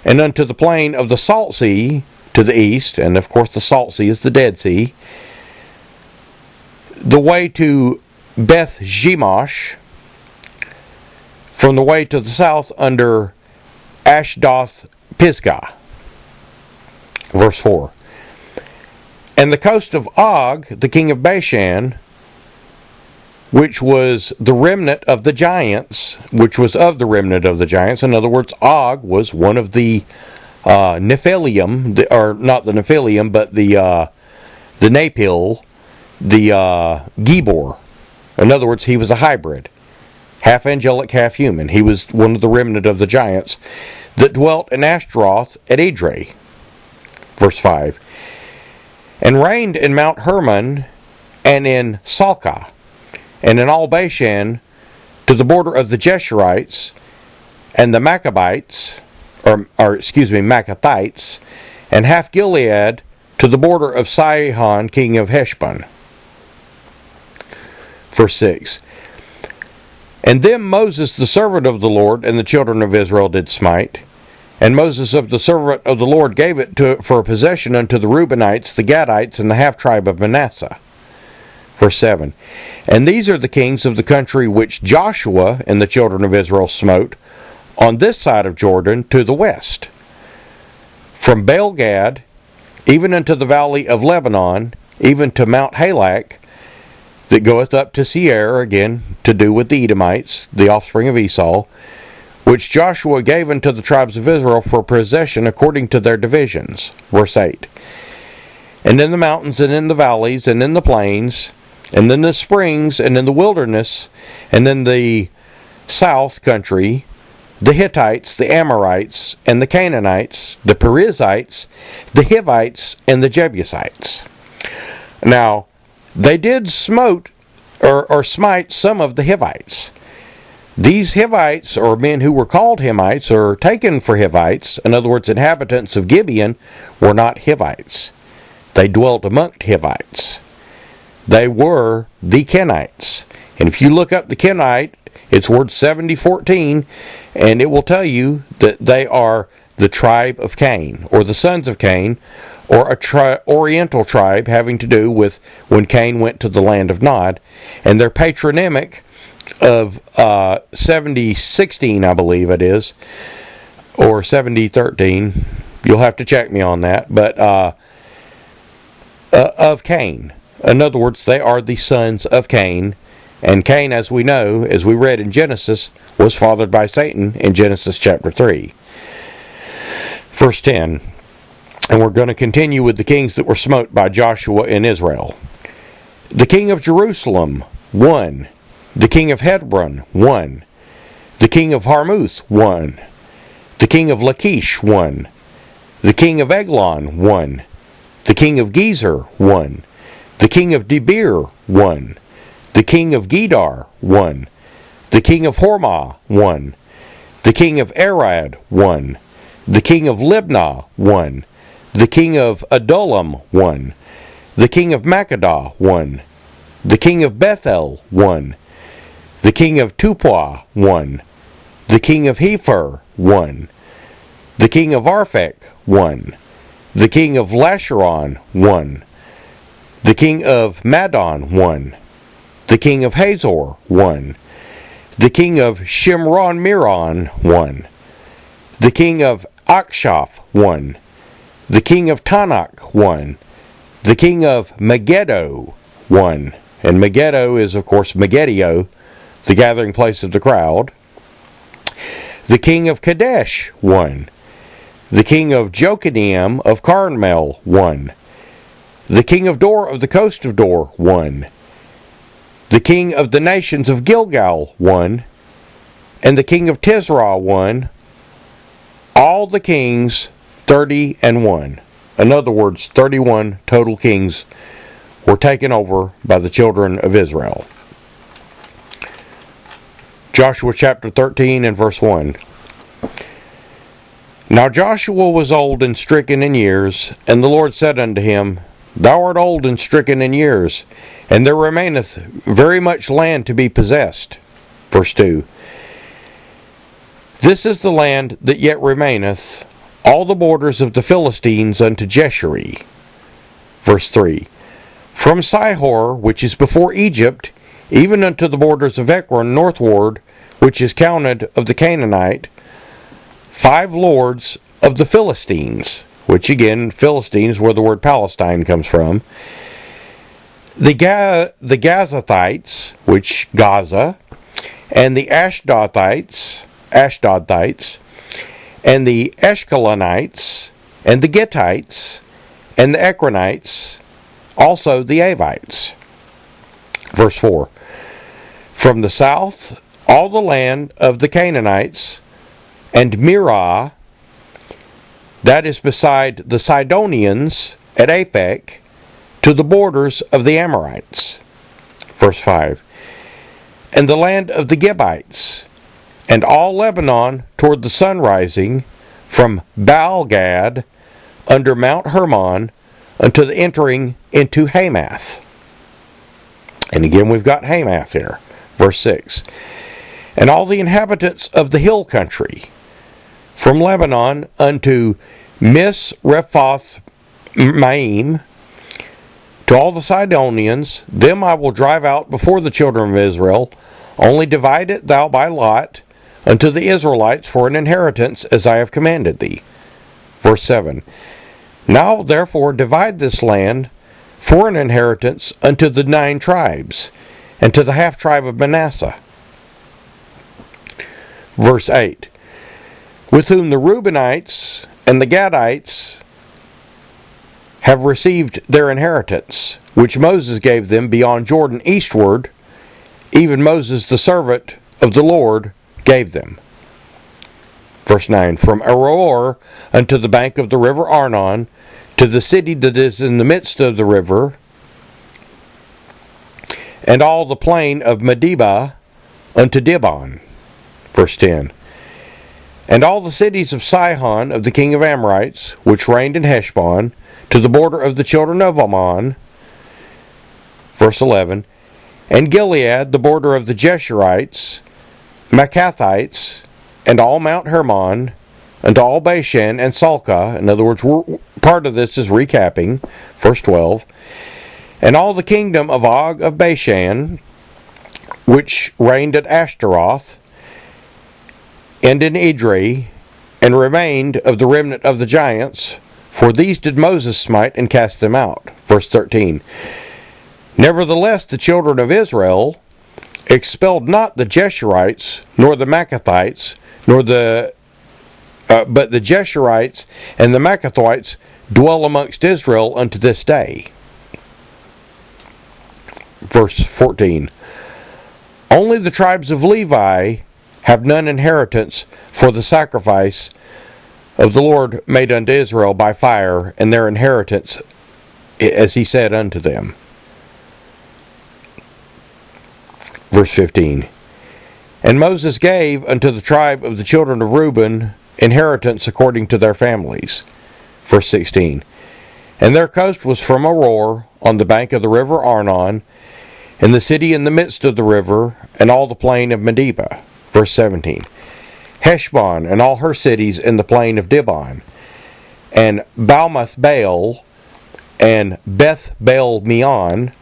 and unto the plain of the Salt Sea to the east, and of course the Salt Sea is the Dead Sea, the way to Beth Shemesh, from the way to the south under Ashdoth Pisgah. Verse 4. And the coast of Og, the king of Bashan, which was the remnant of the giants, which was of the remnant of the giants. In other words, Og was one of the Nephilim, or not the Nephilim, but the Napil, the Gibor. In other words, he was a hybrid, half angelic, half human. He was one of the remnant of the giants that dwelt in Ashtaroth at Edrei. Verse 5. And reigned in Mount Hermon and in Salcah, and in all Bashan, to the border of the Jeshurites and the Maccabites, Maccathites, and half Gilead to the border of Sihon, king of Heshbon. Verse 6. And them Moses the servant of the Lord and the children of Israel did smite. And Moses of the servant of the Lord gave it for a possession unto the Reubenites, the Gadites, and the half tribe of Manasseh. Verse 7. And these are the kings of the country which Joshua and the children of Israel smote on this side of Jordan to the west, from Baal-Gad even unto the valley of Lebanon, even to Mount Halak, that goeth up to Seir, again to do with the Edomites, the offspring of Esau, which Joshua gave unto the tribes of Israel for possession according to their divisions. Verse 8. And in the mountains, and in the valleys, and in the plains, and in the springs, and in the wilderness, and in the south country, the Hittites, the Amorites, and the Canaanites, the Perizzites, the Hivites, and the Jebusites. Now, they did smite some of the Hivites. These Hivites, or men who were called Himites, or taken for Hivites, in other words, inhabitants of Gibeon, were not Hivites. They dwelt among Hivites. They were the Kenites. And if you look up the Kenite, it's word 7014, and it will tell you that they are the tribe of Cain, or the sons of Cain, or a oriental tribe having to do with when Cain went to the land of Nod. And their patronymic of 7016, I believe it is, or 7013, you'll have to check me on that, but of Cain. In other words, they are the sons of Cain. And Cain, as we know, as we read in Genesis, was fathered by Satan in Genesis chapter 3. Verse 10. And we're going to continue with the kings that were smote by Joshua in Israel. The king of Jerusalem, 1. The king of Hebron, 1. The king of Harmuth, 1. The king of Lachish, 1. The king of Eglon, 1. The king of Gezer, 1. The king of Debir, 1. The king of Gedar, 1. The king of Hormah, 1. The king of Arad, 1. The king of Libnah, 1. The king of Adullam, 1. The king of Makkedah, 1. The king of Bethel, 1. The king of Tupah, 1. The king of Hepher, 1. The king of Arphek, 1. The king of Lasharon, 1. The king of Madon, 1. The king of Hazor, 1. The king of Shimron-Miron, 1. The king of Akshaph, 1. The king of Tanakh, 1. The king of Megiddo, 1. And Megiddo is, of course, Megiddo, the gathering place of the crowd. The king of Kadesh, 1. The king of Jokineam of Carmel, 1. The king of Dor of the coast of Dor, 1. The king of the nations of Gilgal, 1. And the king of Tisra, 1. All the kings, 30-1. In other words, 31 total kings were taken over by the children of Israel. Joshua chapter 13 and verse 1. Now Joshua was old and stricken in years, and the Lord said unto him, Thou art old and stricken in years, and there remaineth very much land to be possessed. Verse 2. This is the land that yet remaineth, all the borders of the Philistines unto Jeshurun. Verse 3. From Sihor, which is before Egypt, even unto the borders of Ekron northward, which is counted of the Canaanite, 5 lords of the Philistines, which again, Philistines, where the word Palestine comes from. The Gazathites, which Gaza, and the Ashdodites, and the Ashkelonites, and the Gittites, and the Ekronites, also the Avites. Verse 4. From the south, all the land of the Canaanites, and Mirah, that is beside the Sidonians at Aphek, to the borders of the Amorites. Verse 5. And the land of the Gibites, and all Lebanon toward the sun rising, from Baal-Gad under Mount Hermon unto the entering into Hamath. And again we've got Hamath here. Verse 6. And all the inhabitants of the hill country, from Lebanon unto Misrephoth Maim, to all the Sidonians, them I will drive out before the children of Israel. Only divide it thou by lot unto the Israelites for an inheritance, as I have commanded thee. Verse 7. Now therefore divide this land for an inheritance unto the 9 tribes, and to the half tribe of Manasseh. Verse 8. With whom the Reubenites and the Gadites have received their inheritance, which Moses gave them beyond Jordan eastward, even Moses the servant of the Lord gave them. Verse 9. From Aroer unto the bank of the river Arnon, to the city that is in the midst of the river, and all the plain of Medeba unto Dibon. Verse 10. And all the cities of Sihon of the king of Amorites, which reigned in Heshbon, to the border of the children of Ammon. Verse 11. And Gilead, the border of the Jeshurites, Maccathites, and all Mount Hermon, and all Bashan and Salcah. In other words, part of this is recapping. Verse 12. And all the kingdom of Og of Bashan, which reigned at Ashtaroth, and in Edrei, and remained of the remnant of the giants, for these did Moses smite and cast them out. Verse 13. Nevertheless the children of Israel expelled not the Jeshurites, nor the Maccathites, but the Jeshurites and the Maccathites dwell amongst Israel unto this day. Verse 14. Only the tribes of Levi have none inheritance for the sacrifice of the Lord made unto Israel by fire, and their inheritance as he said unto them. Verse 15. And Moses gave unto the tribe of the children of Reuben inheritance according to their families. Verse 16. And their coast was from Aroer on the bank of the river Arnon, and the city in the midst of the river, and all the plain of Medeba. Verse 17. Heshbon and all her cities in the plain of Dibon, and Baalmouth Baal, and Beth Baal Meon,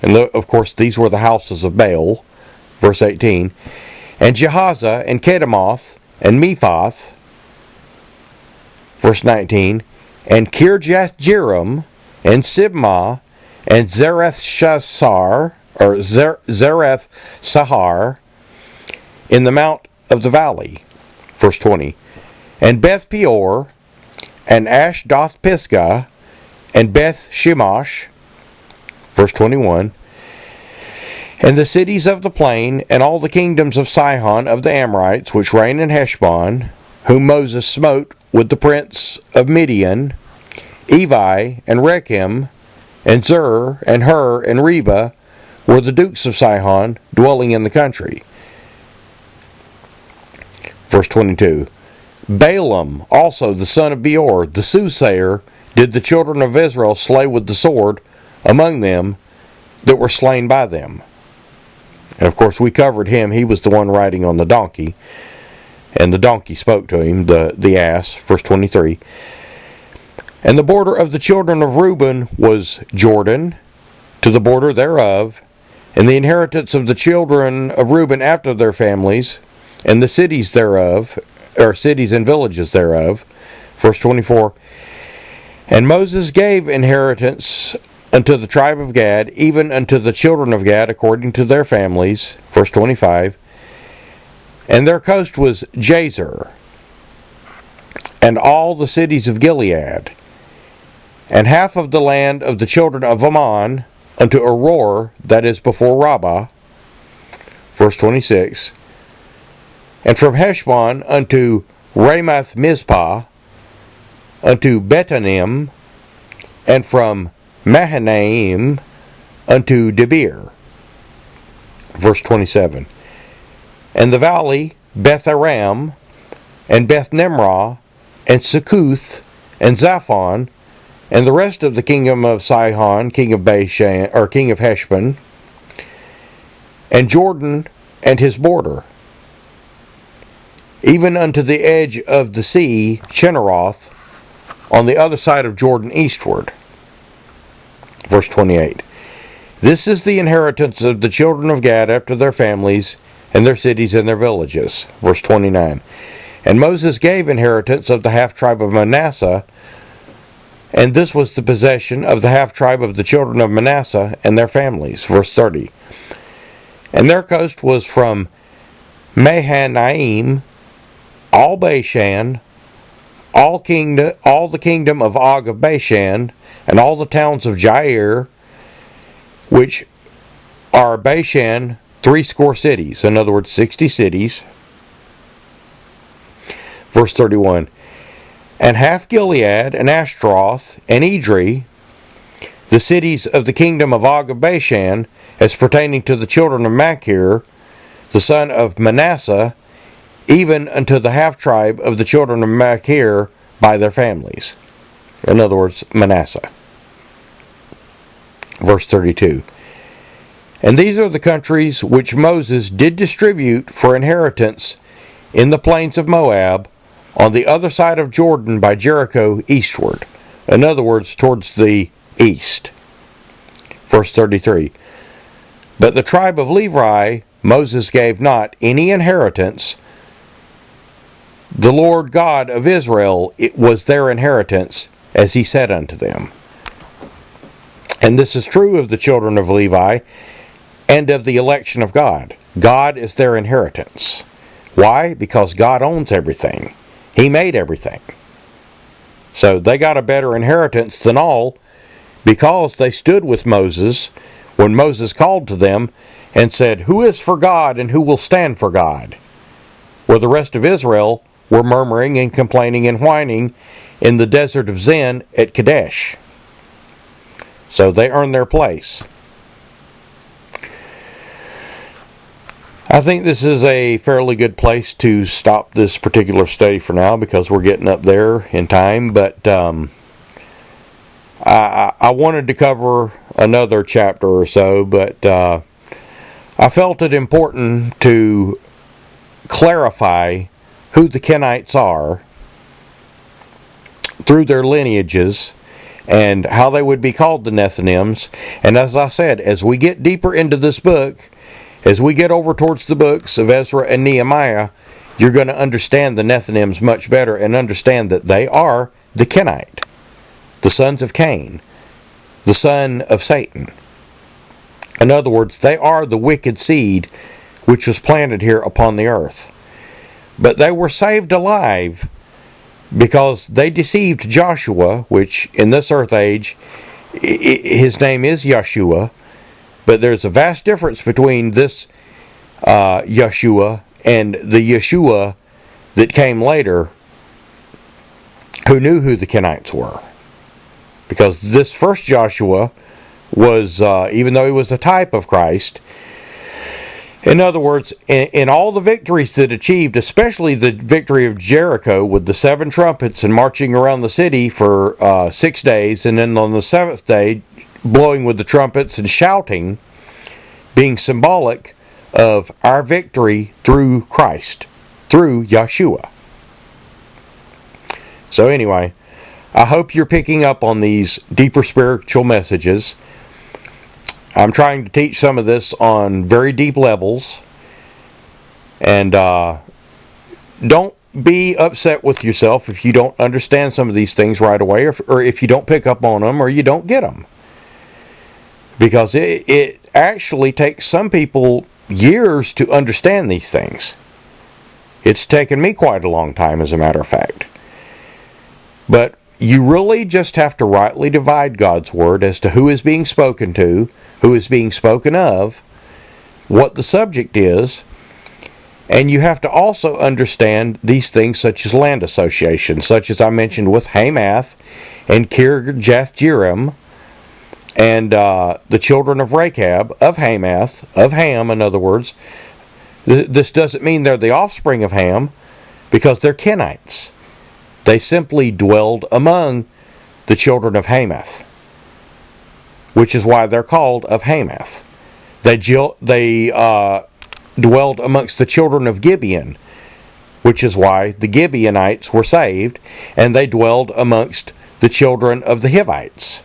and of course these were the houses of Baal. Verse 18. And Jehaza and Kedemoth and Mephath. Verse 19. And Kirjath Jearim and Sibmah and Zareth Sahar in the mount of the valley. Verse 20. And Beth Peor and Ashdoth Pisgah and Beth Shemosh. Verse 21. And the cities of the plain, and all the kingdoms of Sihon of the Amorites, which reign in Heshbon, whom Moses smote with the prince of Midian, Evi, and Rechem, and Zur, and Hur, and Reba, were the dukes of Sihon, dwelling in the country. Verse 22. Balaam also the son of Beor, the soothsayer, did the children of Israel slay with the sword among them that were slain by them. And of course we covered him. He was the one riding on the donkey, and the donkey spoke to him, the ass. Verse 23. And the border of the children of Reuben was Jordan, to the border thereof, and the inheritance of the children of Reuben after their families, and the cities thereof, or cities and villages thereof. Verse 24. And Moses gave inheritance unto the tribe of Gad, even unto the children of Gad, according to their families. Verse 25. And their coast was Jazer, and all the cities of Gilead, and half of the land of the children of Ammon, unto Aroer, that is before Rabbah. Verse 26. And from Heshbon unto Ramath Mizpah, unto Betanim, and from Mahanaim unto Debir. Verse 27. And the valley, Beth Aram, and Beth Nimrah, and Succoth, and Zaphon, and the rest of the kingdom of Sihon, king of Bashan, or king of Heshbon, and Jordan and his border, even unto the edge of the sea, Chinneroth, on the other side of Jordan eastward. Verse 28. This is the inheritance of the children of Gad after their families, and their cities and their villages. Verse 29. And Moses gave inheritance of the half-tribe of Manasseh, and this was the possession of the half-tribe of the children of Manasseh and their families. Verse 30. And their coast was from Mahanaim, all Bashan, all the kingdom of Og of Bashan, and all the towns of Jair, which are Bashan, 60 cities. In other words, 60 cities. Verse 31. And half Gilead, and Ashtaroth, and Edrei, the cities of the kingdom of Og of Bashan, as pertaining to the children of Machir, the son of Manasseh, even unto the half-tribe of the children of Machir by their families. In other words, Manasseh. Verse 32. And these are the countries which Moses did distribute for inheritance in the plains of Moab, on the other side of Jordan by Jericho eastward. In other words, towards the east. Verse 33. But the tribe of Levi Moses gave not any inheritance. The Lord God of Israel, it was their inheritance, as he said unto them. And this is true of the children of Levi and of the election of God. God is their inheritance. Why? Because God owns everything. He made everything. So they got a better inheritance than all, because they stood with Moses when Moses called to them, and said, "Who is for God and who will stand for God?" Where the rest of Israel were murmuring and complaining and whining in the desert of Zin at Kadesh. So they earned their place. I think this is a fairly good place to stop this particular study for now, because we're getting up there in time. But I wanted to cover another chapter or so, but I felt it important to clarify who the Kenites are through their lineages and how they would be called the Nethinims. And as I said, as we get deeper into this book, as we get over towards the books of Ezra and Nehemiah, you're going to understand the Nethinims much better and understand that they are the Kenite, the sons of Cain, the son of Satan. In other words, they are the wicked seed which was planted here upon the earth. But they were saved alive because they deceived Joshua, which in this earth age, his name is Yeshua. But there's a vast difference between this Yeshua and the Yeshua that came later, who knew who the Kenites were. Because this first Joshua was, even though he was a type of Christ, in other words, in all the victories that achieved, especially the victory of Jericho with the 7 trumpets and marching around the city for 6 days, and then on the 7th day, blowing with the trumpets and shouting, being symbolic of our victory through Christ, through Yeshua. So anyway, I hope you're picking up on these deeper spiritual messages. I'm trying to teach some of this on very deep levels. And don't be upset with yourself if you don't understand some of these things right away, or if you don't pick up on them, or you don't get them. Because it actually takes some people years to understand these things. It's taken me quite a long time, as a matter of fact. But you really just have to rightly divide God's Word as to who is being spoken to, who is being spoken of, what the subject is, and you have to also understand these things such as land association, such as I mentioned with Hamath and Kirjath-Jearim, and the children of Rechab, of Hamath, of Ham, in other words. This doesn't mean they're the offspring of Ham, because they're Kenites. They simply dwelled among the children of Hamath, which is why they're called of Hamath. They dwelled amongst the children of Gibeon, which is why the Gibeonites were saved, and they dwelled amongst the children of the Hivites,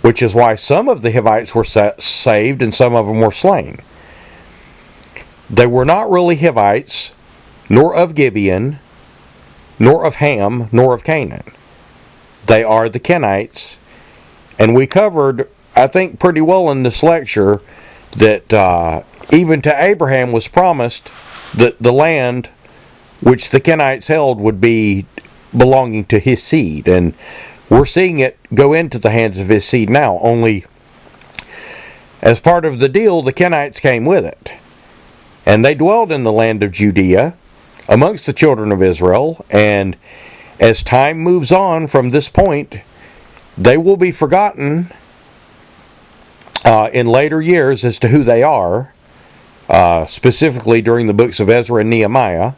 which is why some of the Hivites were saved and some of them were slain. They were not really Hivites, nor of Gibeon, nor of Ham, nor of Canaan. They are the Kenites, and we covered, I think, pretty well in this lecture that even to Abraham was promised that the land which the Kenites held would be belonging to his seed, and we're seeing it go into the hands of his seed now. Only as part of the deal, the Kenites came with it, and they dwelled in the land of Judea amongst the children of Israel. And as time moves on from this point, they will be forgotten in later years as to who they are, specifically during the books of Ezra and Nehemiah,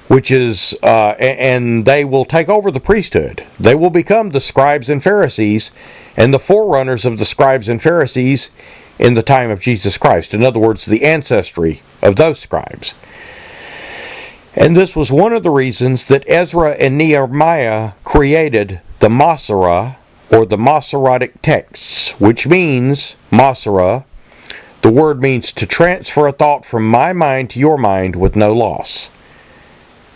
which is, and they will take over the priesthood. They will become the scribes and Pharisees, and the forerunners of the scribes and Pharisees in the time of Jesus Christ. In other words, the ancestry of those scribes. And this was one of the reasons that Ezra and Nehemiah created the Masorah, or the Masoretic texts, which means, Masorah, the word means to transfer a thought from my mind to your mind with no loss.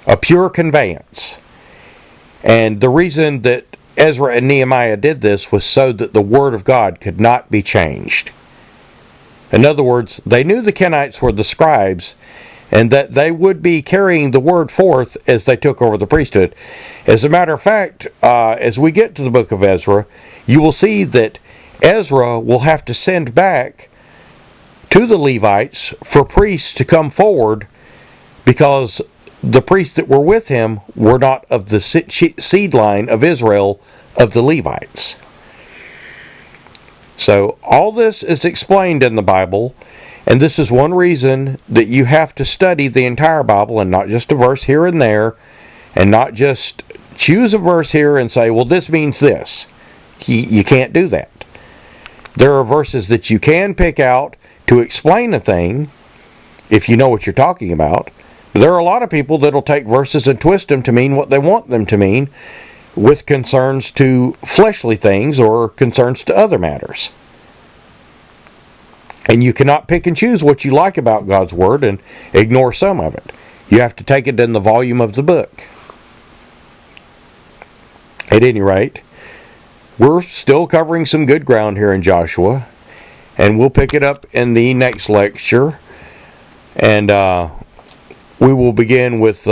A pure conveyance. And the reason that Ezra and Nehemiah did this was so that the Word of God could not be changed. In other words, they knew the Kenites were the scribes, and that they would be carrying the Word forth as they took over the priesthood. As a matter of fact, as we get to the book of Ezra, you will see that Ezra will have to send back to the Levites for priests to come forward, because the priests that were with him were not of the seed line of Israel of the Levites. So all this is explained in the Bible, and this is one reason that you have to study the entire Bible and not just a verse here and there, and not just choose a verse here and say, well, this means this. You can't do that. There are verses that you can pick out to explain a thing if you know what you're talking about. There are a lot of people that will take verses and twist them to mean what they want them to mean, with concerns to fleshly things or concerns to other matters. And you cannot pick and choose what you like about God's Word and ignore some of it. You have to take it in the volume of the book. At any rate, we're still covering some good ground here in Joshua, and we'll pick it up in the next lecture. And we will begin with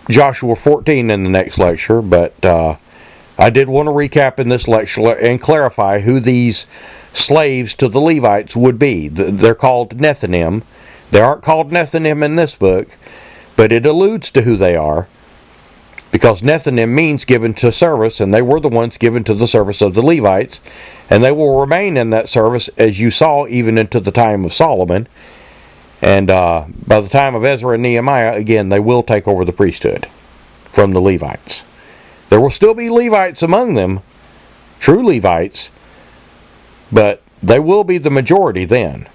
Joshua 14 in the next lecture, but I did want to recap in this lecture and clarify who these slaves to the Levites would be. They're called Nethinim. They aren't called Nethinim in this book, but it alludes to who they are, because Nethinim means given to service, and they were the ones given to the service of the Levites, and they will remain in that service, as you saw, even into the time of Solomon. And by the time of Ezra and Nehemiah, again, they will take over the priesthood from the Levites. There will still be Levites among them, true Levites, but they will be the majority then.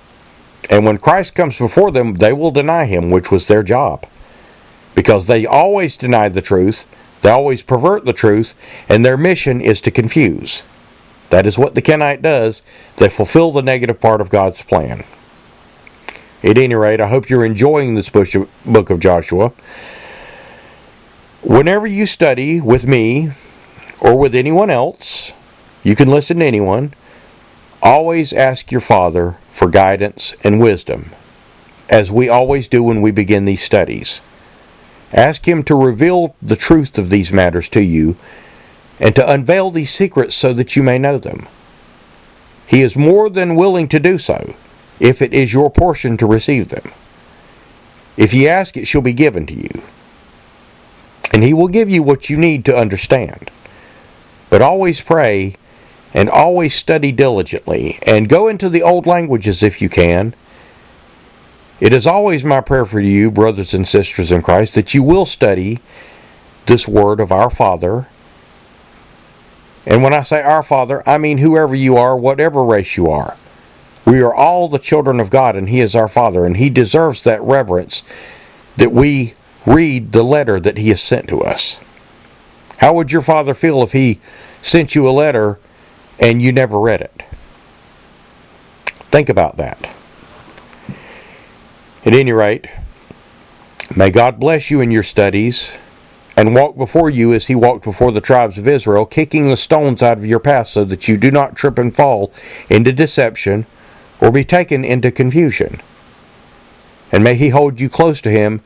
And when Christ comes before them, they will deny him, which was their job. Because they always deny the truth, they always pervert the truth, and their mission is to confuse. That is what the Kenite does. They fulfill the negative part of God's plan. At any rate, I hope you're enjoying this book of Joshua. Whenever you study with me or with anyone else, you can listen to anyone, always ask your Father for guidance and wisdom, as we always do when we begin these studies. Ask him to reveal the truth of these matters to you and to unveil these secrets so that you may know them. He is more than willing to do so, if it is your portion to receive them. If ye ask, it shall be given to you. And he will give you what you need to understand. But always pray, and always study diligently, and go into the old languages if you can. It is always my prayer for you, brothers and sisters in Christ, that you will study this word of our Father. And when I say our Father, I mean whoever you are, whatever race you are. We are all the children of God, and he is our Father, and he deserves that reverence that we read the letter that he has sent to us. How would your Father feel if he sent you a letter and you never read it? Think about that. At any rate, may God bless you in your studies and walk before you as he walked before the tribes of Israel, kicking the stones out of your path so that you do not trip and fall into deception or be taken into confusion. And may he hold you close to him